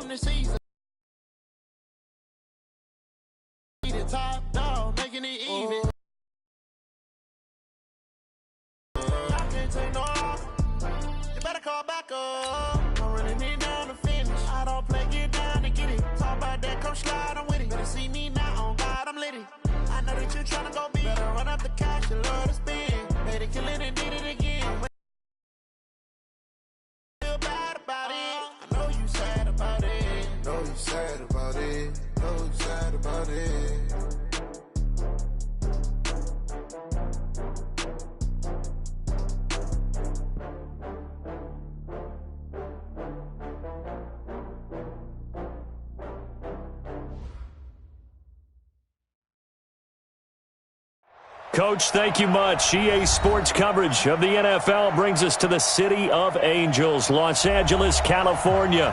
from the season. Top dog, making it even. I can't take no off. You better call back up. I'm running it down to finish. I don't play, get down and get it. Talk about that, come slide, I'm with it. Better see me now, on God, I'm litty. I know that you're trying to go big. Better run up the cash, you love to spend. Made it, kill it, and did it again. Feel bad about it. I know you sad about it. Know you sad about it. Know you sad about it. Coach, thank you much. EA Sports coverage of the NFL brings us to the City of Angels, Los Angeles, California.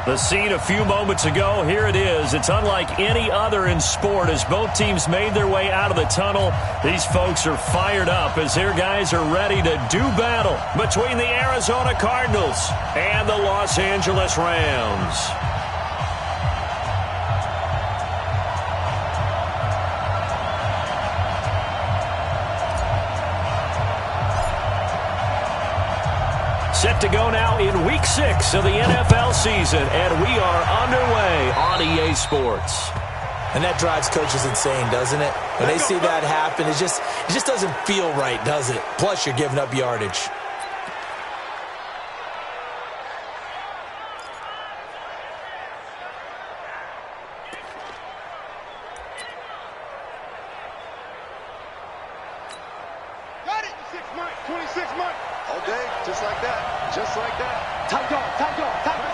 The scene a few moments ago, here it is. It's unlike any other in sport as both teams made their way out of the tunnel. These folks are fired up as their guys are ready to do battle between the Arizona Cardinals and the Los Angeles Rams. Set to go now in Week 6 of the NFL season, and we are underway on EA Sports. And that drives coaches insane, doesn't it? When they see that happen, it just doesn't feel right, does it? Plus, you're giving up yardage. Got it! 26 months. All day, just like that. Just like that. Tight dog, tight dog, tight dog.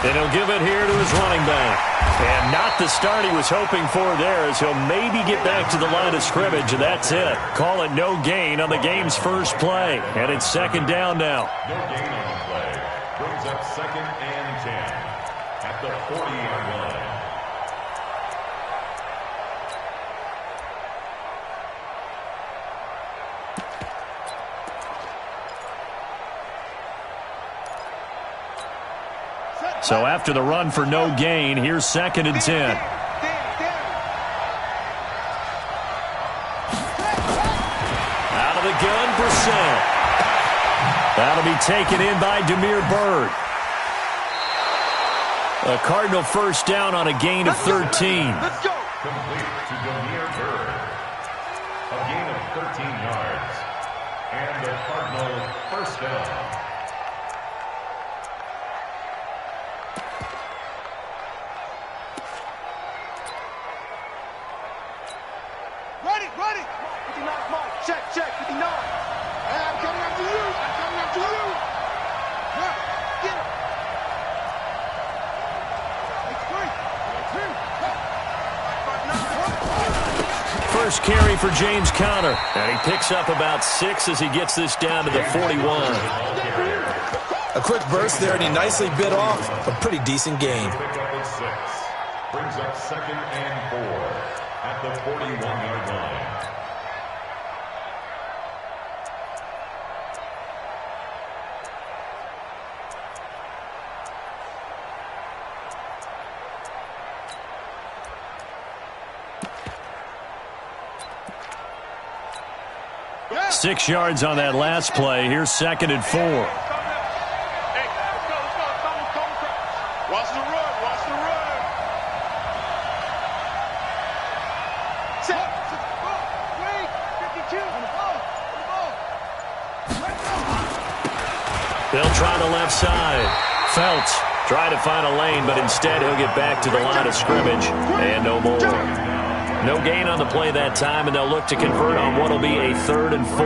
And he'll give it here to his running back. And not the start he was hoping for there, as he'll maybe get back to the line of scrimmage, and that's it. Call it no gain on the game's first play. And it's second down now. No gain on the play. Brings up 2nd and 10 at the 40-yard line. So after the run for no gain, here's 2nd and 10. Out of the gun, Brissett. That'll be taken in by Damiere Byrd. A Cardinal first down on a gain of 13. Let's go. Complete to Damiere Byrd. A gain of 13 yards. And the Cardinal first down. Ready. 59, come on. Check, 59. Hey, I'm coming after you. Now, get him. 3. First carry for James Conner. And he picks up about 6 as he gets this down to the 41. A quick burst there, and he nicely bit off a pretty decent gain. Pick up at 6. Brings up 2nd and 4 at the 41-yard line. Yeah. 6 yards on that last play. Here's 2nd and 4. Hey, let's go. Watch the run. Set. 52. They'll try the left side. Felts try to find a lane, but instead he'll get back to the line of scrimmage. And no more. No gain on the play that time, and they'll look to convert on what will be a 3rd and 4.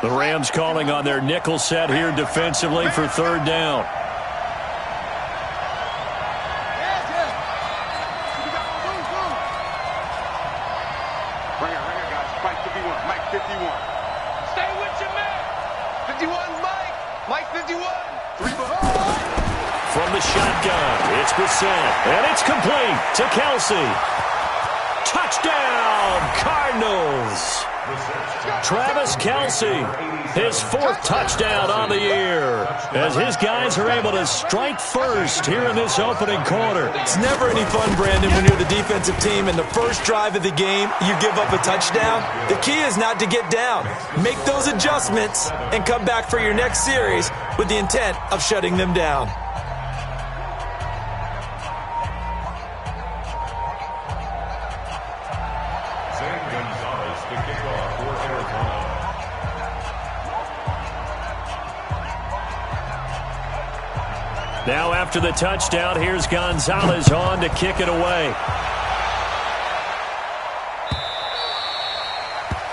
The Rams calling on their nickel set here defensively for 3rd down. Right here, guys. Mike 51. Stay with your man. 51's Mike. Mike 51. 3 behind. from the shotgun. It's Brissett, and it's complete to Kelsey. Touchdown, Cardinals. Travis Kelsey, his 4th touchdown on the year, as his guys are able to strike first here in this opening quarter. It's never any fun, Brandon, when you're the defensive team and the first drive of the game, you give up a touchdown. The key is not to get down. Make those adjustments and come back for your next series with the intent of shutting them down. Now after the touchdown, here's Gonzalez on to kick it away.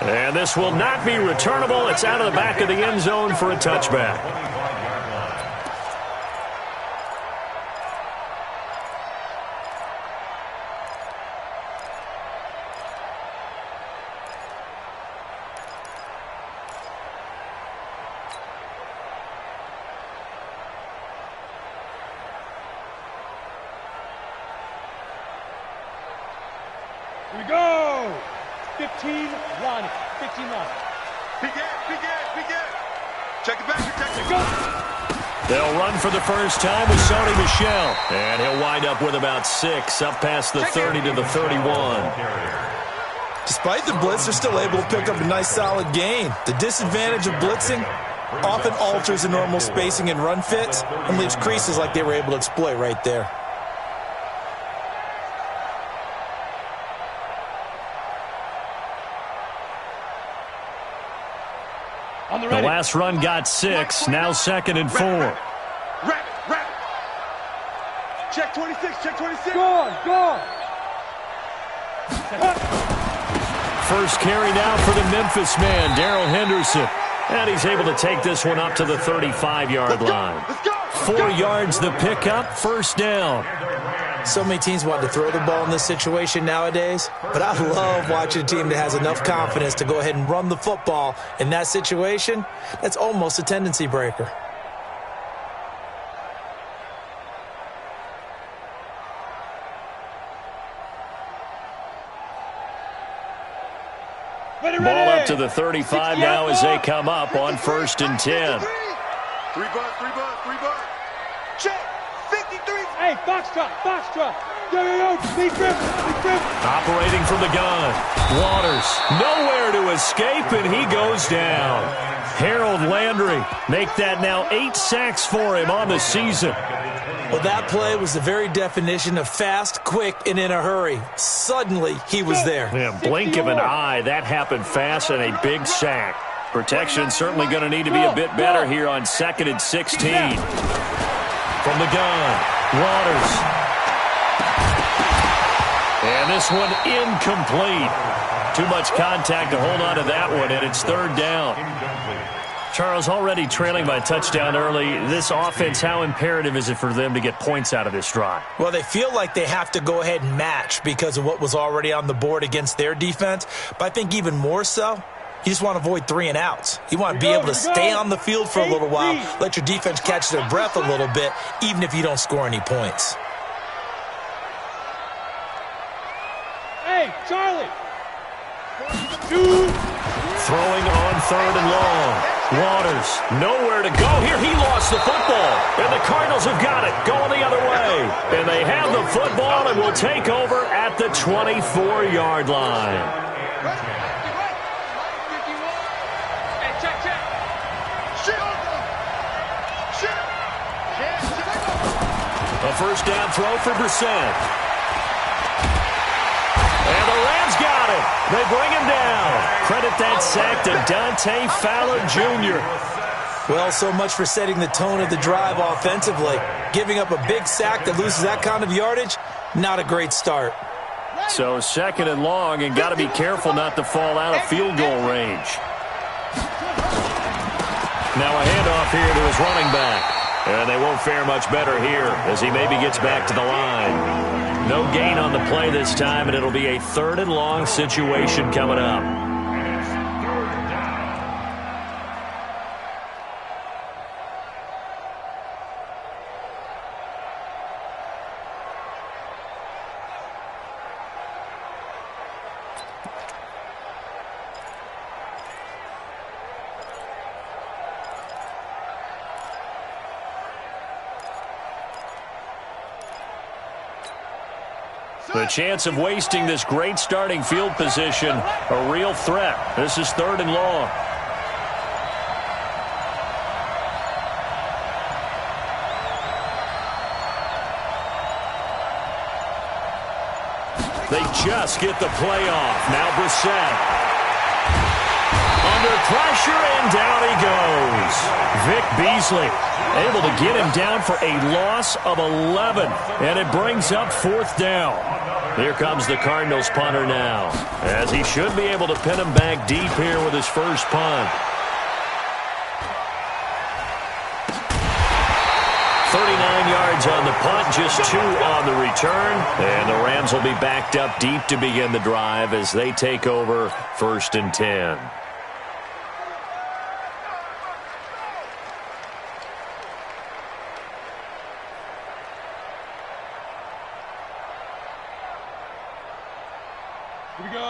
And this will not be returnable. It's out of the back of the end zone for a touchback. Here we go. 15 line. 15 line. Begin. Check it back. Check it. Go. They'll run for the first time with Sony Michel. And he'll wind up with about 6 up past the 30 to the 31. Despite the blitz, they're still able to pick up a nice solid gain. The disadvantage of blitzing often alters the normal spacing and run fits and leaves creases like they were able to exploit right there. The last run got 6, now 2nd and 4. Rapid. Check 26. Go on. First carry now for the Memphis man, Darrell Henderson. And he's able to take this one up to the 35-yard line. 4 yards the pickup, first down. So many teams want to throw the ball in this situation nowadays, but I love watching a team that has enough confidence to go ahead and run the football. In that situation, that's almost a tendency breaker. Ball up to the 35 now as they come up on 1st and 10. 3 butt. Check. 53. Hey, box drop. Yo. Big grip. Operating from the gun. Waters nowhere to escape, and he goes down. Harold Landry make that now 8 sacks for him on the season. Well, that play was the very definition of fast, quick, and in a hurry. Suddenly, he was there. Yeah, blink of an eye, that happened fast, and a big sack. Protection certainly going to need to be a bit better here on 2nd and 16. From the gun, Waters. And this one incomplete. Too much contact to hold on to that one, and it's 3rd down. Charles, already trailing by a touchdown early. This offense, how imperative is it for them to get points out of this drive? Well, they feel like they have to go ahead and match because of what was already on the board against their defense. But I think even more so, you just want to avoid 3 and outs. You want to be able to stay on the field for a little while, let your defense catch their breath a little bit, even if you don't score any points. Hey, Charlie. Throwing on 3rd and long. Waters, nowhere to go here. He lost the football. And the Cardinals have got it, going the other way. And they have the football and will take over at the 24-yard line. A first down throw for Brissett. And the Rams got it. They bring him down. Credit that sack to Dante Fowler Jr. Well, so much for setting the tone of the drive offensively. Giving up a big sack that loses that kind of yardage, not a great start. So 2nd and long, and got to be careful not to fall out of field goal range. Now a handoff here to his running back. And they won't fare much better here as he maybe gets back to the line. No gain on the play this time, and it'll be a 3rd and long situation coming up. The chance of wasting this great starting field position, a real threat. This is 3rd and long. They just get the play off. Now Brissett. Under pressure, and down he goes. Vic Beasley able to get him down for a loss of 11, and it brings up 4th down. Here comes the Cardinals punter now, as he should be able to pin him back deep here with his first punt. 39 yards on the punt, just 2 on the return. And the Rams will be backed up deep to begin the drive as they take over 1st and 10.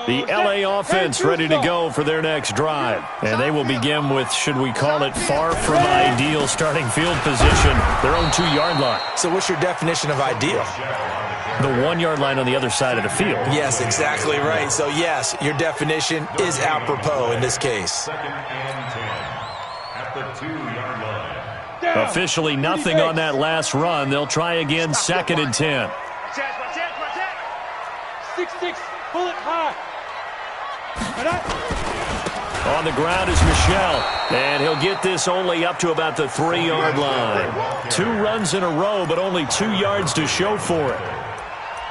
The LA offense ready to go for their next drive. And they will begin with, should we call it, far from ideal starting field position, their own 2-yard line. So what's your definition of ideal? The 1-yard line on the other side of the field. Yes, exactly right. So, yes, your definition is apropos in this case. 2nd and 10 at the 2-yard line. Officially nothing on that last run. They'll try again, 2nd and 10. 6-6, pull it high. On the ground is Michel, and he'll get this only up to about the 3-yard line. 2 runs in a row, but only 2 yards to show for it.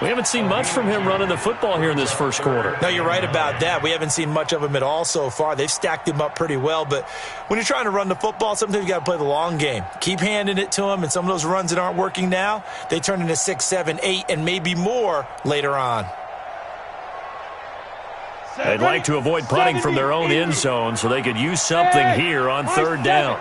We haven't seen much from him running the football here in this first quarter. No, you're right about that. We haven't seen much of him at all so far. They've stacked him up pretty well, but when you're trying to run the football, sometimes you got to play the long game. Keep handing it to him, and some of those runs that aren't working now, they turn into 6, 7, 8, and maybe more later on. They'd like to avoid punting from their own end zone so they could use something here on 3rd down.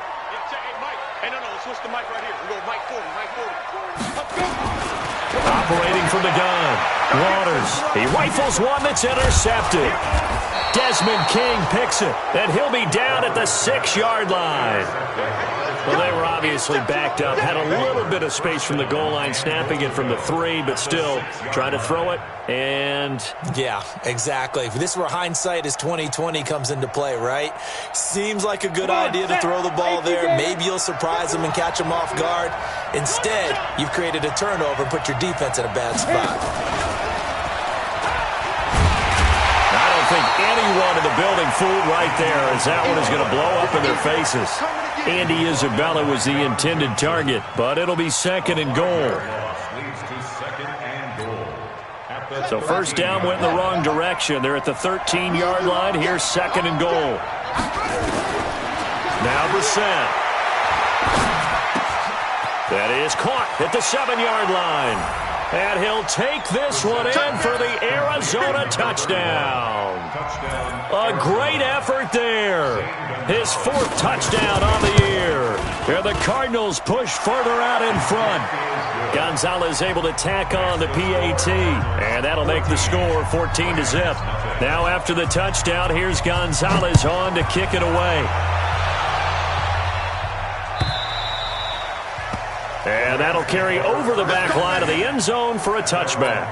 Operating from the gun, Waters. He rifles one that's intercepted. Desmond King picks it, and he'll be down at the 6-yard line. Well, they were obviously backed up, had a little bit of space from the goal line, snapping it from the 3, but still trying to throw it, and... Yeah, exactly. If this where hindsight is 20/20 comes into play, right? Seems like a good idea to throw the ball there. Maybe you'll surprise them and catch them off guard. Instead, you've created a turnover and put your defense in a bad spot. I don't think anyone in the building fooled right there, as that one is going to blow up in their faces. Andy Isabella was the intended target, but it'll be 2nd and goal. So 1st down went in the wrong direction. They're at the 13-yard line. Here's 2nd and goal. Now Brissett. That is caught at the 7-yard line. And he'll take this one in for the Arizona touchdown. A great effort there. His 4th touchdown on the year. And the Cardinals push further out in front. Gonzalez able to tack on the PAT. And that'll make the score 14-0. Now after the touchdown, here's Gonzalez on to kick it away. And that'll carry over the back line of the end zone for a touchback.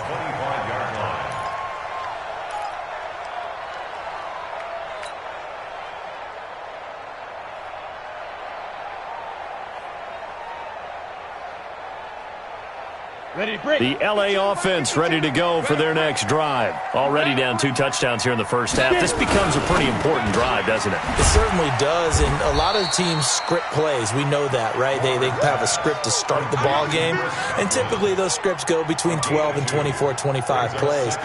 The LA offense ready to go for their next drive. Already down 2 touchdowns here in the first half. This becomes a pretty important drive, doesn't it? It certainly does, and a lot of teams script plays. We know that, right? They have a script to start the ball game, and typically those scripts go between 12 and 24, 25 plays.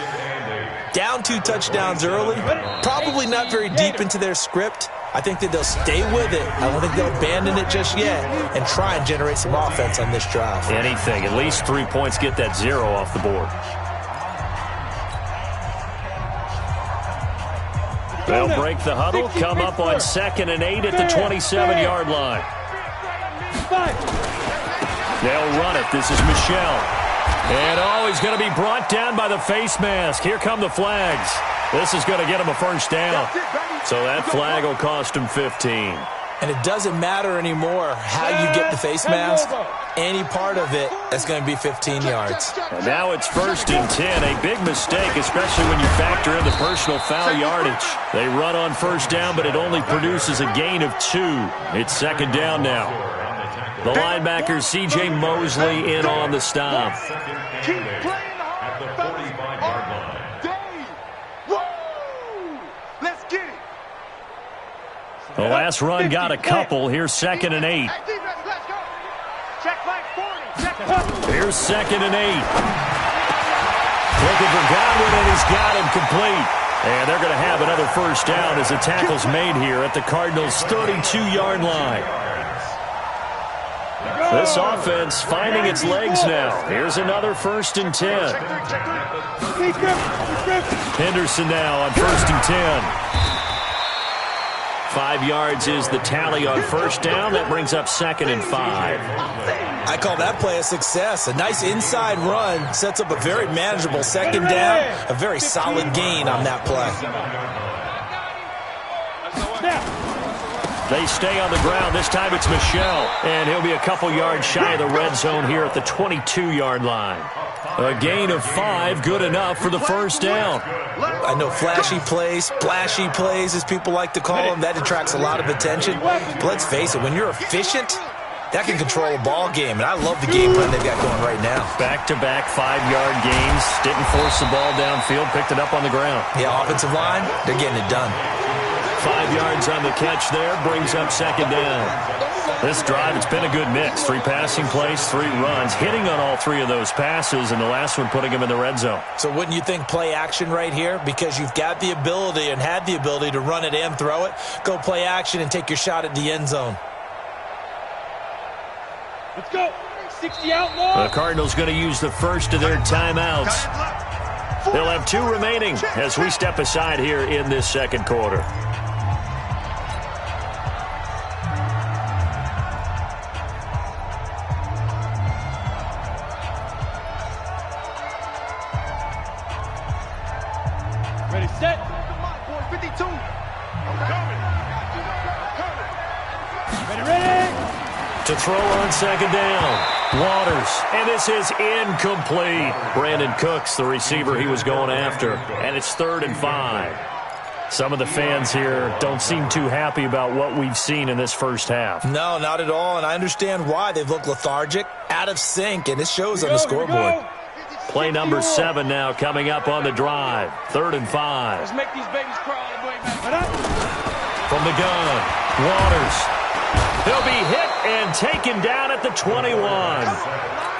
Down 2 touchdowns early, probably not very deep into their script. I think that they'll stay with it. I don't think they'll abandon it just yet and try and generate some offense on this drive. Anything. At least 3 points, get that 0 off the board. They'll break the huddle, come up on 2nd and 8 at the 27-yard line. They'll run it. This is Michel. And, he's going to be brought down by the face mask. Here come the flags. This is going to get him a first down. So that flag will cost him 15. And it doesn't matter anymore how you get the face mask. Any part of it is going to be 15 yards. And now it's 1st and 10. A big mistake, especially when you factor in the personal foul yardage. They run on 1st down, but it only produces a gain of 2. It's 2nd down now. The linebacker, C.J. Mosley, in on the stop. Keep playing hard. At the 45-yard line. Let's get it. The last run got a couple. Here's 2nd and 8. Check flag 40. Here's 2nd and 8. Looking for Godwin, and he's got him complete. And they're going to have another 1st down as the tackle's made here at the Cardinals' 32-yard line. This offense finding its legs now. Here's another 1st and 10. Henderson now on 1st and 10. 5 yards is the tally on 1st down. That brings up 2nd and 5. I call that play a success. A nice inside run sets up a very manageable 2nd down. A very solid gain on that play. They stay on the ground. This time it's Michel. And he'll be a couple yards shy of the red zone here at the 22-yard line. A gain of 5, good enough for the 1st down. I know flashy plays, splashy plays, as people like to call them, that attracts a lot of attention. But let's face it, when you're efficient, that can control a ball game. And I love the game plan they've got going right now. Back-to-back 5-yard gains. Didn't force the ball downfield, picked it up on the ground. Yeah, offensive line, they're getting it done. 5 yards on the catch there, brings up 2nd down. This drive, it's been a good mix. 3 passing plays, 3 runs, hitting on all 3 of those passes, and the last one putting him in the red zone. So wouldn't you think play action right here? Because you've got the ability and had the ability to run it and throw it. Go play action and take your shot at the end zone. Let's go. 60 outlaw. The Cardinals going to use the first of their timeouts. They'll have 2 remaining as we step aside here in this 2nd quarter. Ready, set. 52. I'm coming. Ready. To throw on 2nd down, Waters, and this is incomplete. Brandon Cooks, the receiver he was going after, and it's 3rd and 5. Some of the fans here don't seem too happy about what we've seen in this first half. No, not at all, and I understand why. They've looked lethargic, out of sync, and it shows on the scoreboard. Play number 7 now coming up on the drive. 3rd and 5. Let's make these babies cry all the way back. From the gun, Waters. He'll be hit and taken down at the 21.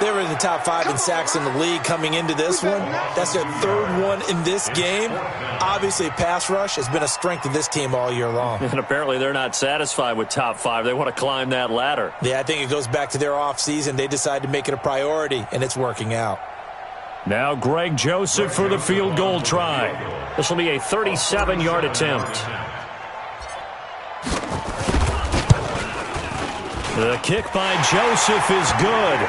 They were in the top 5 in sacks in the league coming into this one. That's their 3rd one in this game. Obviously, pass rush has been a strength of this team all year long. And apparently they're not satisfied with top 5. They want to climb that ladder. Yeah, I think it goes back to their offseason. They decided to make it a priority, and it's working out. Now Greg Joseph for the field goal try. This will be a 37-yard attempt. The kick by Joseph is good.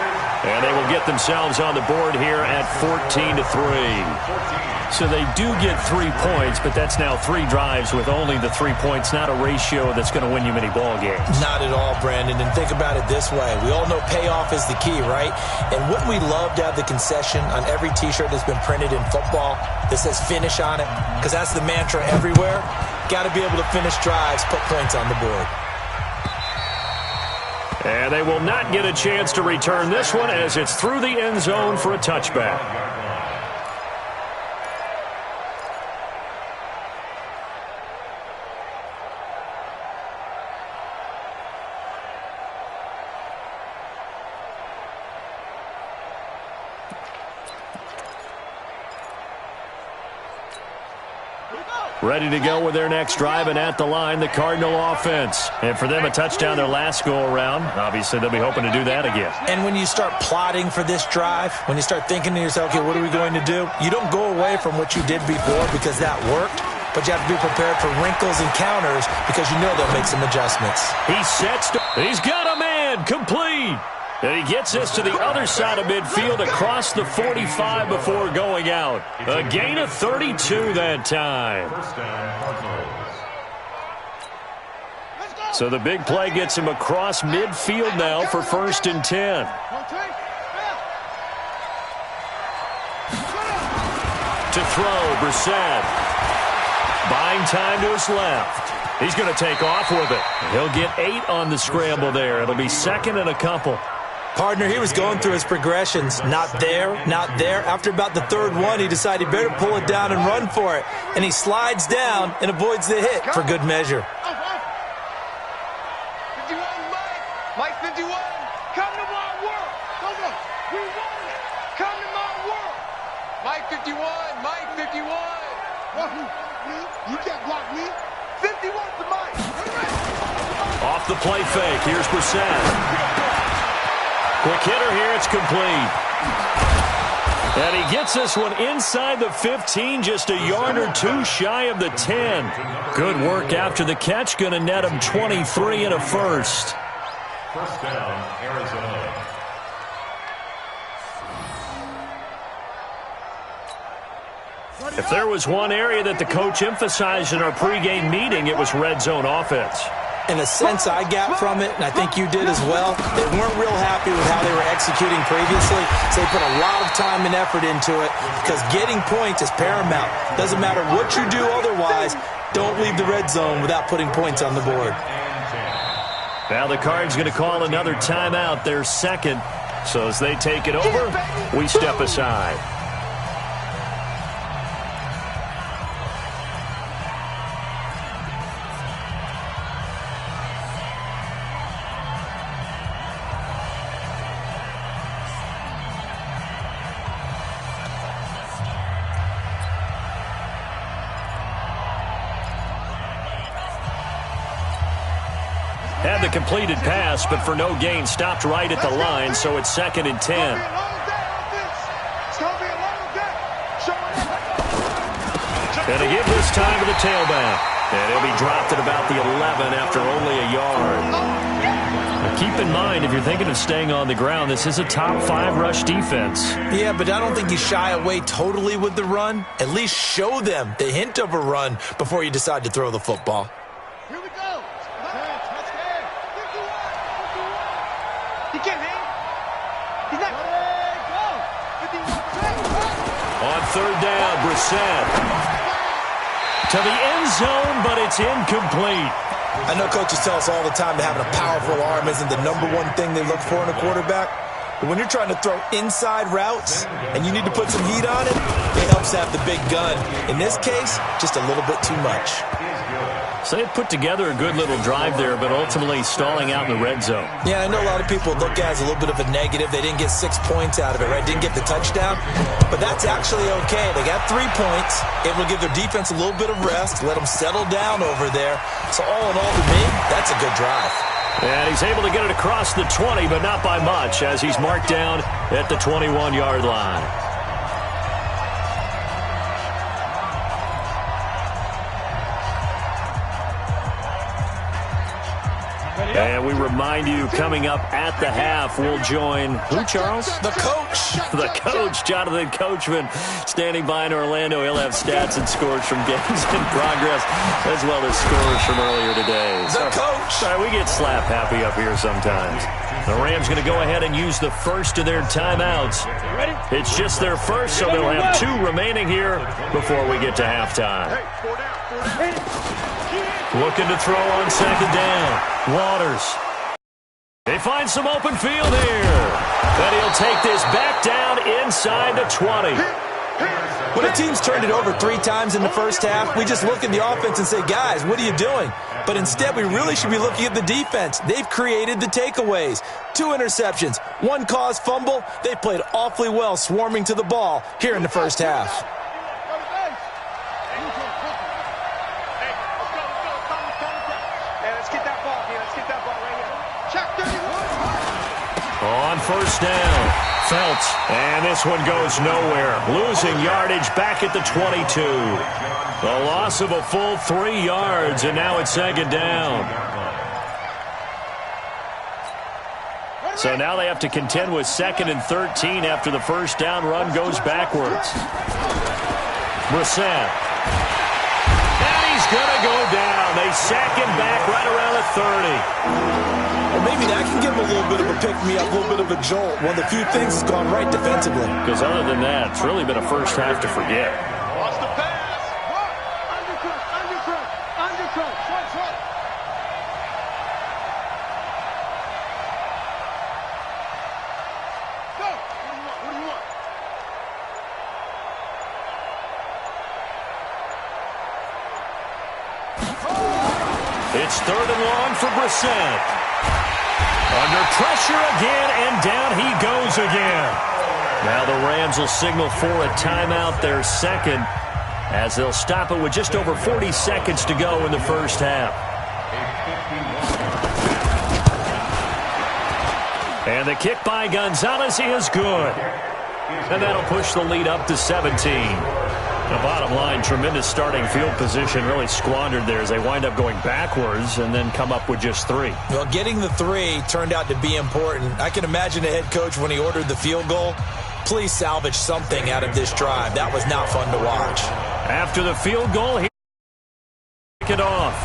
And they will get themselves on the board here at 14-3. So they do get 3 points, but that's now 3 drives with only the 3 points, not a ratio that's going to win you many ball games. Not at all, Brandon. And think about it this way. We all know payoff is the key, right? And wouldn't we love to have the concession on every T-shirt that's been printed in football that says finish on it? Because that's the mantra everywhere. Got to be able to finish drives, put points on the board. And they will not get a chance to return this one as it's through the end zone for a touchback. Ready to go with their next drive, and at the line, the Cardinal offense. And for them, a touchdown their last go-around. Obviously, they'll be hoping to do that again. And when you start plotting for this drive, when you start thinking to yourself, okay, what are we going to do? You don't go away from what you did before because that worked, but you have to be prepared for wrinkles and counters because you know they'll make some adjustments. He sets, he's got a man, complete. And he gets this to the other side of midfield across the 45 before going out. A gain of 32 that time. First down, Cardinals. Let's go! So the big play gets him across midfield now for 1st and 10. To throw, Brissett. Buying time to his left. He's going to take off with it. He'll get 8 on the scramble there. It'll be 2nd and a couple. Partner, he was going through his progressions. Not there, not there. After about the 3rd one, he decided he better pull it down and run for it. And he slides down and avoids the hit for good measure. 51, Mike 51. Come to my world. We want it. Come to my world. Mike 51, Mike 51. You can't block me. 51 to Mike. Off the play fake. Here's Brissett. Quick hitter here. It's complete. And he gets this one inside the 15, just a yard or 2 shy of the 10. Good work after the catch. Going to net him 23 and a first. First down, Arizona. If there was one area that the coach emphasized in our pregame meeting, it was red zone offense. In a sense, I got from it, and I think you did as well. They weren't real happy with how they were executing previously, so they put a lot of time and effort into it because getting points is paramount. Doesn't matter what you do otherwise, don't leave the red zone without putting points on the board. Now the Cards going to call another timeout, their 2nd. So as they take it over, we step aside. Had the completed pass, but for no gain, stopped right at the line, so it's 2nd and 10. And to give this time to the tailback. And he'll be dropped at about the 11 after only a yard. Now keep in mind, if you're thinking of staying on the ground, this is a top 5 rush defense. Yeah, but I don't think you shy away totally with the run. At least show them the hint of a run before you decide to throw the football. Here we go. He can't hang. He's not. On 3rd down, Brissett. To the end zone, but it's incomplete. I know coaches tell us all the time that having a powerful arm isn't the #1 thing they look for in a quarterback. But when you're trying to throw inside routes and you need to put some heat on it, it helps have the big gun. In this case, just a little bit too much. So they put together a good little drive there, but ultimately stalling out in the red zone. Yeah, I know a lot of people look at it as a little bit of a negative. They didn't get 6 points out of it, right? Didn't get the touchdown. But that's actually okay. They got 3 points. It will give their defense a little bit of rest, let them settle down over there. So all in all, to me, that's a good drive. And he's able to get it across the 20, but not by much, as he's marked down at the 21-yard line. And we remind you, coming up at the half, we'll join who, Charles? The coach. The coach, Jonathan Coachman, standing by in Orlando. He'll have stats and scores from games in progress, as well as scores from earlier today. The coach. Sorry, we get slap happy up here sometimes. The Rams going to go ahead and use the first of their timeouts. It's just their first, so they'll have 2 remaining here before we get to halftime. Looking to throw on 2nd down. Waters. They find some open field here. And he'll take this back down inside the 20. When a team's turned it over 3 times in the first half, we just look at the offense and say, guys, what are you doing? But instead, we really should be looking at the defense. They've created the takeaways. 2 interceptions, 1 caused fumble. They played awfully well swarming to the ball here in the first half. On 1st down, Phelps, and this one goes nowhere. Losing yardage back at the 22. The loss of a full 3 yards, and now it's 2nd down. So now they have to contend with 2nd and 13 after the first down run goes backwards. Brissett. And he's going to go down. They sack him back right around the 30. Well, maybe that can give him a little bit of a pick-me-up, a little bit of a jolt. One of the few things that's gone right defensively. Because other than that, it's really been a first half to forget. Lost the pass. Undercut, undercut, undercut. Short, short. Go. What do you want? It's 3rd and long for Brissett. Under pressure again, and down he goes again. Now the Rams will signal for a timeout, their second, as they'll stop it with just over 40 seconds to go in the first half. And the kick by Gonzalez is good. And that'll push the lead up to 17. The bottom line, tremendous starting field position, really squandered there as they wind up going backwards and then come up with just 3. Well, getting the 3 turned out to be important. I can imagine the head coach when he ordered the field goal. Please salvage something out of this drive. That was not fun to watch. After the field goal, he kick it off.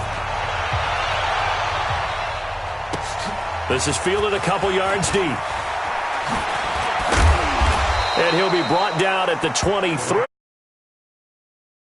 This is fielded a couple yards deep. And he'll be brought down at the 23.